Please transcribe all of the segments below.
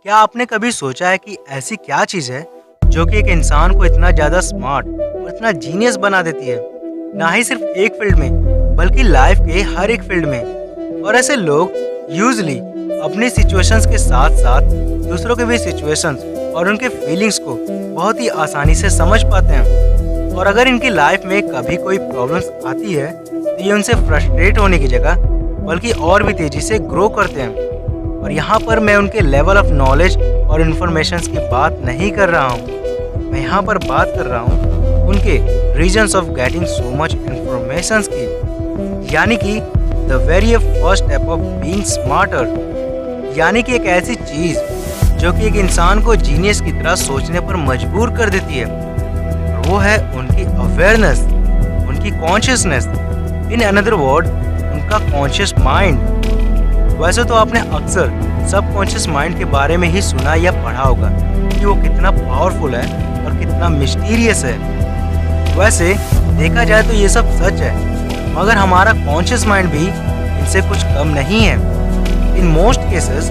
क्या आपने कभी सोचा है कि ऐसी क्या चीज़ है जो कि एक इंसान को इतना ज़्यादा स्मार्ट और इतना जीनियस बना देती है? ना ही सिर्फ एक फील्ड में बल्कि लाइफ के हर एक फील्ड में। और ऐसे लोग यूजली अपनी सिचुएशंस के साथ साथ दूसरों के भी सिचुएशंस और उनके फीलिंग्स को बहुत ही आसानी से समझ पाते हैं। और अगर इनकी लाइफ में कभी कोई प्रॉब्लम्स आती है तो ये उनसे फ्रस्ट्रेट होने की जगह बल्कि और भी तेज़ी से ग्रो करते हैं। और यहाँ पर मैं उनके लेवल ऑफ नॉलेज और इन्फॉर्मेशंस की बात नहीं कर रहा हूँ, मैं यहाँ पर बात कर रहा हूँ उनके reasons of getting so much informations की, यानी कि the very first step of being smarter, यानी कि एक ऐसी चीज़ जो कि एक इंसान को जीनियस की तरह सोचने पर मजबूर कर देती है। और वो है उनकी अवेयरनेस, उनकी कॉन्शियसनेस, इन अनदर वर्ड उनका कॉन्शियस माइंड। वैसे तो आपने अक्सर सबकॉन्शियस माइंड के बारे में ही सुना या पढ़ा होगा कि वो कितना पावरफुल है और कितना मिस्टीरियस है। वैसे देखा जाए तो ये सब सच है, मगर हमारा कॉन्शियस माइंड भी इनसे कुछ कम नहीं है। इन मोस्ट केसेस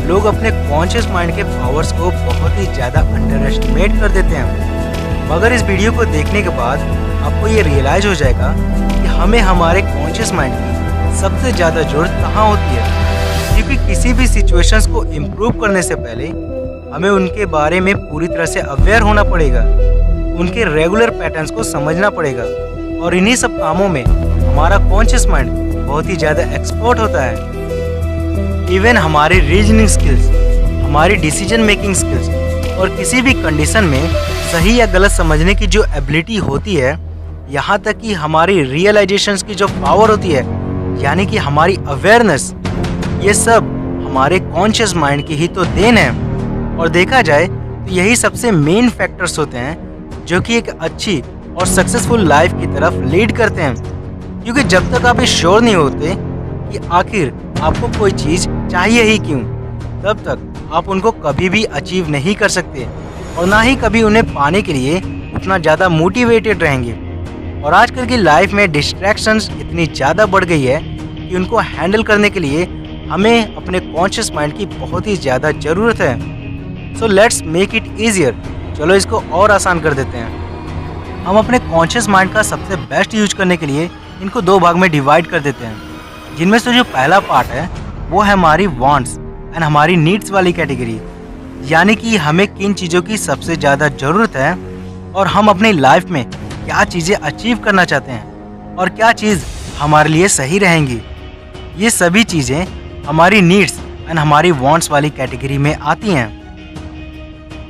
लोग अपने कॉन्शियस माइंड के पावर्स को बहुत ही ज़्यादा अंडर एस्टिमेट कर देते हैं। मगर इस वीडियो को देखने के बाद आपको ये रियलाइज हो जाएगा कि हमें हमारे कॉन्शियस माइंड की सबसे ज़्यादा ज़रूरत कहाँ होती है, क्योंकि किसी भी सिचुएशंस को इम्प्रूव करने से पहले हमें उनके बारे में पूरी तरह से अवेयर होना पड़ेगा, उनके रेगुलर पैटर्न्स को समझना पड़ेगा। और इन्हीं सब कामों में हमारा कॉन्शियस माइंड बहुत ही ज़्यादा एक्सपर्ट होता है। इवन हमारी रीजनिंग स्किल्स, हमारी डिसीजन मेकिंग स्किल्स और किसी भी कंडीशन में सही या गलत समझने की जो एबिलिटी होती है, यहाँ तक कि हमारी रियलाइजेशंस की जो पावर होती है, यानी कि हमारी अवेयरनेस, ये सब हमारे कॉन्शियस माइंड की ही तो देन है। और देखा जाए तो यही सबसे मेन फैक्टर्स होते हैं जो कि एक अच्छी और सक्सेसफुल लाइफ की तरफ लीड करते हैं। क्योंकि जब तक आप ये श्योर नहीं होते कि आखिर आपको कोई चीज़ चाहिए ही क्यों, तब तक आप उनको कभी भी अचीव नहीं कर सकते और ना ही कभी उन्हें पाने के लिए उतना ज़्यादा मोटिवेटेड रहेंगे। और आजकल की लाइफ में डिस्ट्रैक्शंस इतनी ज़्यादा बढ़ गई है कि उनको हैंडल करने के लिए हमें अपने कॉन्शियस माइंड की बहुत ही ज़्यादा ज़रूरत है। So let's make it easier, चलो इसको और आसान कर देते हैं। हम अपने कॉन्शियस माइंड का सबसे बेस्ट यूज करने के लिए इनको दो भाग में डिवाइड कर देते हैं, जिनमें से जो पहला पार्ट है वो है हमारी वांट्स एंड हमारी नीड्स वाली कैटेगरी, यानी कि हमें किन चीज़ों की सबसे ज़्यादा ज़रूरत है और हम अपनी लाइफ में क्या चीज़ें अचीव करना चाहते हैं और क्या चीज़ हमारे लिए सही रहेंगी। ये सभी चीज़ें हमारी नीड्स एंड हमारी वांट्स वाली कैटेगरी में आती हैं।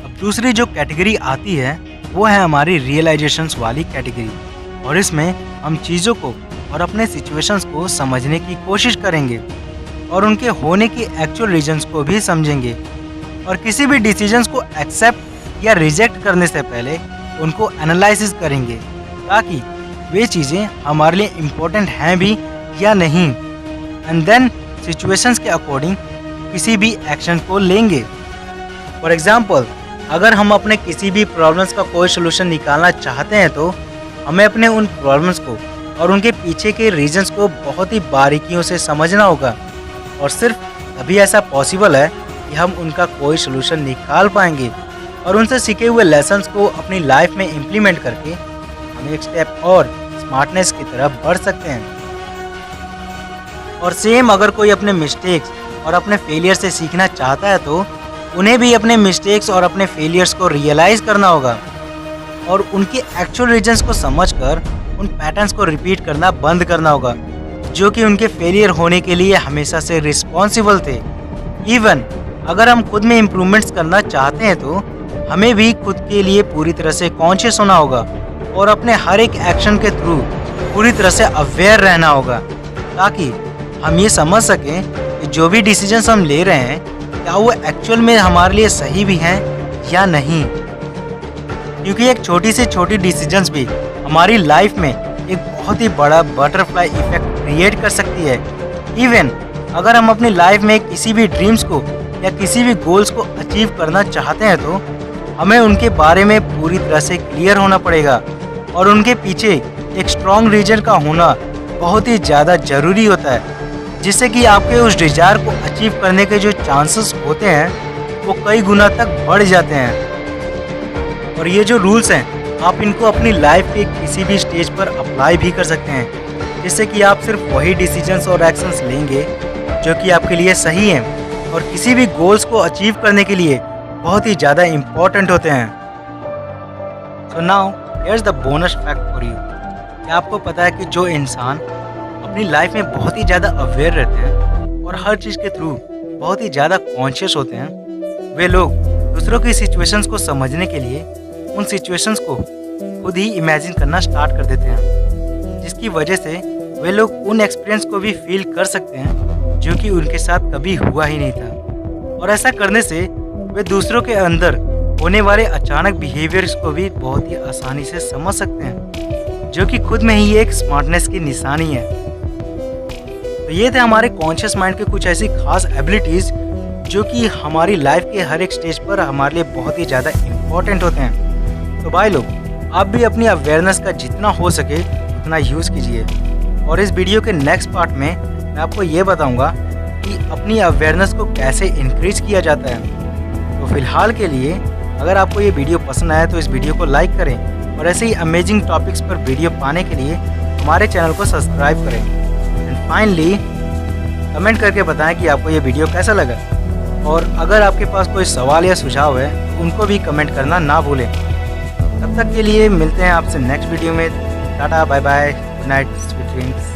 अब दूसरी जो कैटेगरी आती है वो है हमारी रियलाइजेशंस वाली कैटेगरी, और इसमें हम चीज़ों को और अपने सिचुएशंस को समझने की कोशिश करेंगे और उनके होने की एक्चुअल रीजंस को भी समझेंगे। और किसी भी डिसीजंस को एक्सेप्ट या रिजेक्ट करने से पहले उनको एनालिसिस करेंगे, ताकि वे चीज़ें हमारे लिए इम्पोर्टेंट हैं भी या नहीं, एंड देन सिचुएशंस के अकॉर्डिंग किसी भी एक्शन को लेंगे। फॉर एग्जांपल, अगर हम अपने किसी भी प्रॉब्लम्स का कोई सोल्यूशन निकालना चाहते हैं तो हमें अपने उन प्रॉब्लम्स को और उनके पीछे के रीजंस को बहुत ही बारीकियों से समझना होगा। और सिर्फ तभी ऐसा पॉसिबल है कि हम उनका कोई सोल्यूशन निकाल पाएंगे और उनसे सीखे हुए लेसन्स को अपनी लाइफ में इम्प्लीमेंट करके हम एक स्टेप और स्मार्टनेस की तरफ बढ़ सकते हैं। और सेम अगर कोई अपने मिस्टेक्स और अपने फेलियर से सीखना चाहता है तो उन्हें भी अपने मिस्टेक्स और अपने फेलियर्स को रियलाइज़ करना होगा और उनके एक्चुअल रीजंस को समझकर उन पैटर्न्स को रिपीट करना बंद करना होगा, जो कि उनके फेलियर होने के लिए हमेशा से रिस्पॉन्सिबल थे। इवन अगर हम खुद में इम्प्रूवमेंट्स करना चाहते हैं तो हमें भी खुद के लिए पूरी तरह से कॉन्शियस होना होगा और अपने हर एक एक्शन के थ्रू पूरी तरह से अवेयर रहना होगा, ताकि हम ये समझ सकें कि जो भी डिसीजंस हम ले रहे हैं क्या वो एक्चुअल में हमारे लिए सही भी हैं या नहीं। क्योंकि एक छोटी से छोटी डिसीजंस भी हमारी लाइफ में एक बहुत ही बड़ा बटरफ्लाई इफेक्ट क्रिएट कर सकती है। इवन अगर हम अपनी लाइफ में किसी भी ड्रीम्स को या किसी भी गोल्स को अचीव करना चाहते हैं तो हमें उनके बारे में पूरी तरह से क्लियर होना पड़ेगा और उनके पीछे एक स्ट्रॉन्ग रीजन का होना बहुत ही ज़्यादा ज़रूरी होता है, जिससे कि आपके उस डिज़ायर को अचीव करने के जो चांसेस होते हैं वो कई गुना तक बढ़ जाते हैं। और ये जो रूल्स हैं, आप इनको अपनी लाइफ के किसी भी स्टेज पर अप्लाई भी कर सकते हैं, जिससे कि आप सिर्फ वही डिसीजंस और एक्शंस लेंगे जो कि आपके लिए सही हैं और किसी भी गोल्स को अचीव करने के लिए बहुत ही ज़्यादा इम्पोर्टेंट होते हैं। So now here's the bonus fact for you. क्या आपको पता है कि जो इंसान अपनी लाइफ में बहुत ही ज़्यादा अवेयर रहते हैं और हर चीज़ के थ्रू बहुत ही ज़्यादा कॉन्शियस होते हैं, वे लोग दूसरों की सिचुएशंस को समझने के लिए उन सिचुएशंस को खुद ही इमेजिन करना स्टार्ट कर देते हैं, जिसकी वजह से वे लोग उन एक्सपीरियंस को भी फील कर सकते हैं जो कि उनके साथ कभी हुआ ही नहीं था। और ऐसा करने से वे दूसरों के अंदर होने वाले अचानक बिहेवियर्स को भी बहुत ही आसानी से समझ सकते हैं, जो कि खुद में ही एक स्मार्टनेस की निशानी है। तो ये थे हमारे कॉन्शियस माइंड के कुछ ऐसी खास एबिलिटीज़ जो कि हमारी लाइफ के हर एक स्टेज पर हमारे लिए बहुत ही ज़्यादा इम्पोर्टेंट होते हैं। तो भाई लोग, आप भी अपनी अवेयरनेस का जितना हो सके उतना यूज़ कीजिए। और इस वीडियो के नेक्स्ट पार्ट में मैं आपको ये बताऊंगा कि अपनी अवेयरनेस को कैसे इंक्रीज किया जाता है। तो फिलहाल के लिए अगर आपको ये वीडियो पसंद आया तो इस वीडियो को लाइक करें और ऐसे ही अमेजिंग टॉपिक्स पर वीडियो पाने के लिए हमारे चैनल को सब्सक्राइब करें। एंड फाइनली कमेंट करके बताएं कि आपको ये वीडियो कैसा लगा। और अगर आपके पास कोई सवाल या सुझाव है तो उनको भी कमेंट करना ना भूलें। तब तक के लिए मिलते हैं आपसे नेक्स्ट वीडियो में। Tata, bye bye, good night, sweet dreams.